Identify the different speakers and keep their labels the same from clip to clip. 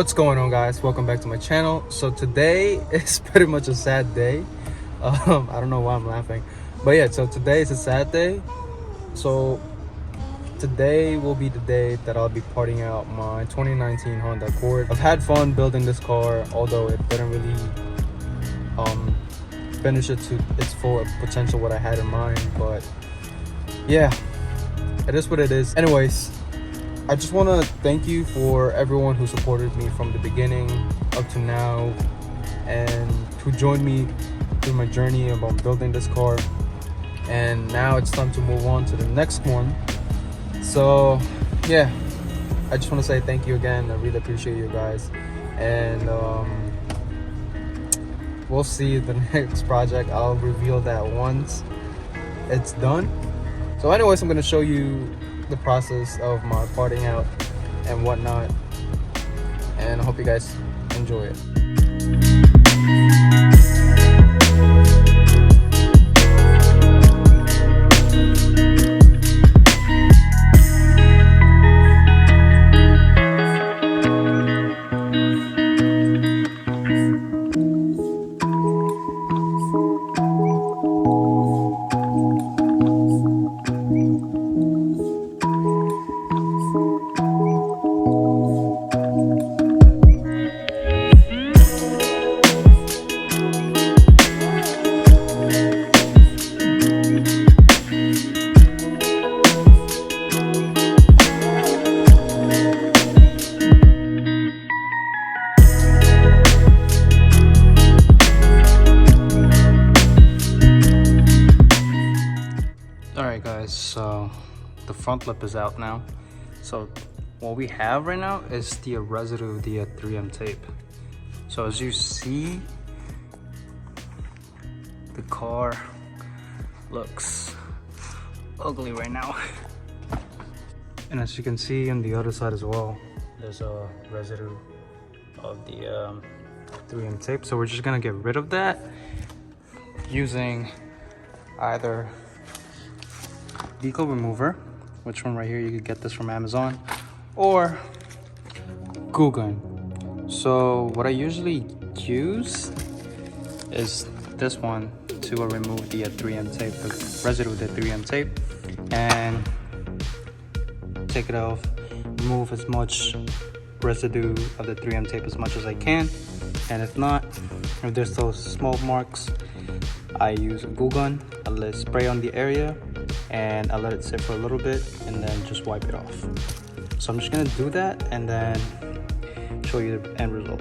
Speaker 1: What's going on, guys? Welcome back to my channel. So today is pretty much a sad day. I don't know why I'm laughing, but yeah, so today is a sad day. So today will be the day that I'll be parting out my 2019 Honda Accord. I've had fun building this car, although it didn't really finish it to its full potential what I had in mind, but yeah, it is what it is. Anyways, I just want to thank you for everyone who supported me from the beginning up to now and who joined me through my journey about building this car. And now it's time to move on to the next one. So yeah, I just want to say thank you again. I really appreciate you guys, and we'll see the next project. I'll reveal that once it's done. So anyways, I'm going to show you the process of my parting out and whatnot, and I hope you guys enjoy it. Alright guys, so the front lip is out now. So what we have right now is the residue, the 3M tape. So as you see, the car looks ugly right now. And as you can see on the other side as well, there's a residue of the 3M tape. So we're just gonna get rid of that using either decal remover, which one right here, you could get this from Amazon, or glue gun. So what I usually use is this one to remove the 3M tape, the residue of the 3M tape, and take it off, remove as much residue of the 3M tape as much as I can. And if not, if there's those small marks, I use a glue gun. I let it spray on the area and I let it sit for a little bit and then just wipe it off. So I'm just gonna do that and then show you the end result.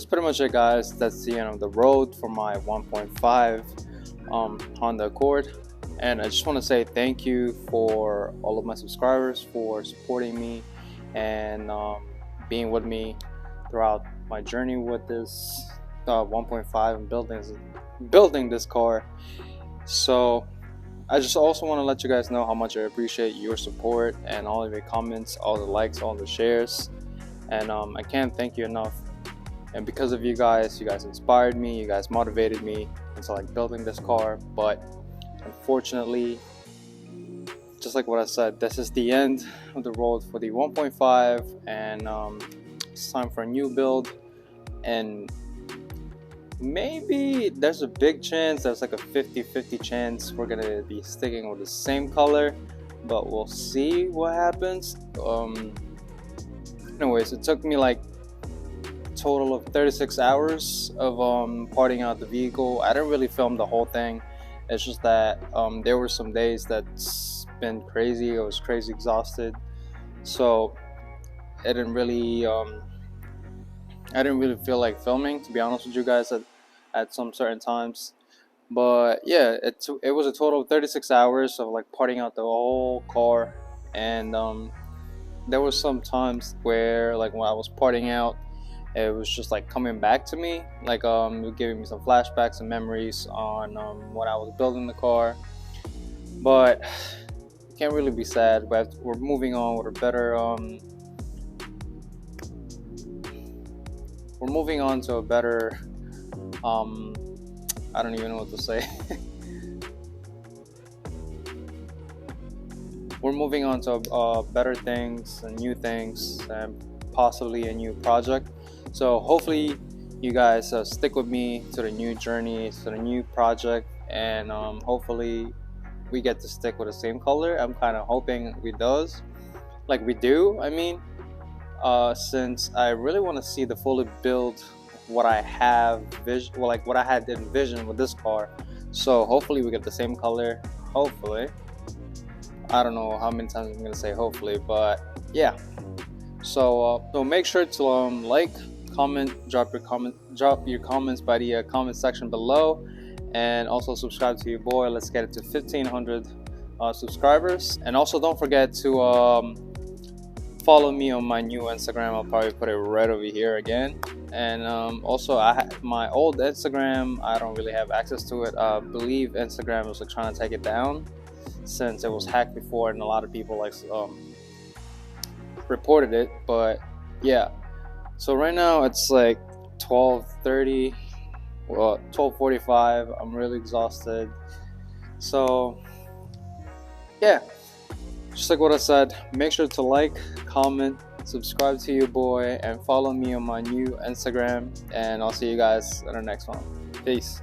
Speaker 2: pretty much it, guys. That's the end of the road for my 1.5 Honda Accord. And I just want to say thank you for all of my subscribers for supporting me and being with me throughout my journey with this 1.5 and building this car. So I just also want to let you guys know how much I appreciate your support and all of your comments, all the likes, all the shares, and I can't thank you enough. And because of you guys inspired me, you guys motivated me into like building this car. But unfortunately, just like what I said, this is the end of the road for the 1.5, and it's time for a new build. And maybe there's a big chance, there's like a 50-50 chance we're gonna be sticking with the same color, but we'll see what happens. Anyways, it took me like total of 36 hours of parting out the vehicle. I didn't really film the whole thing. It's just that there were some days that's been crazy. I was crazy exhausted, so I didn't really feel like filming, to be honest with you guys, at some certain times. But yeah, it was a total of 36 hours of like parting out the whole car. And there was some times where like when I was parting out, it was just like coming back to me, like giving me some flashbacks and memories on when I was building the car. But can't really be sad, but we're moving on with a better we're moving on to a better I don't even know what to say. We're moving on to better things and new things, and possibly a new project. So hopefully you guys stick with me to the new journey, to the new project, and hopefully we get to stick with the same color. I'm kind of hoping we do. I mean, since I really want to see the fully build what I have what I had envisioned with this car. So hopefully we get the same color. Hopefully, I don't know how many times I'm gonna say hopefully, but yeah. So make sure to like, comment, drop your comments by the comment section below, and also subscribe to your boy. Let's get it to 1,500 subscribers. And also don't forget to follow me on my new Instagram. I'll probably put it right over here again. And also my old Instagram, I don't really have access to it. I believe Instagram was like trying to take it down since it was hacked before, and a lot of people like reported it. But yeah, so right now it's like 12:30, well 12:45. I'm really exhausted. So yeah, just like what I said, make sure to like, comment, subscribe to your boy, and follow me on my new Instagram. And I'll see you guys in the next one. Peace.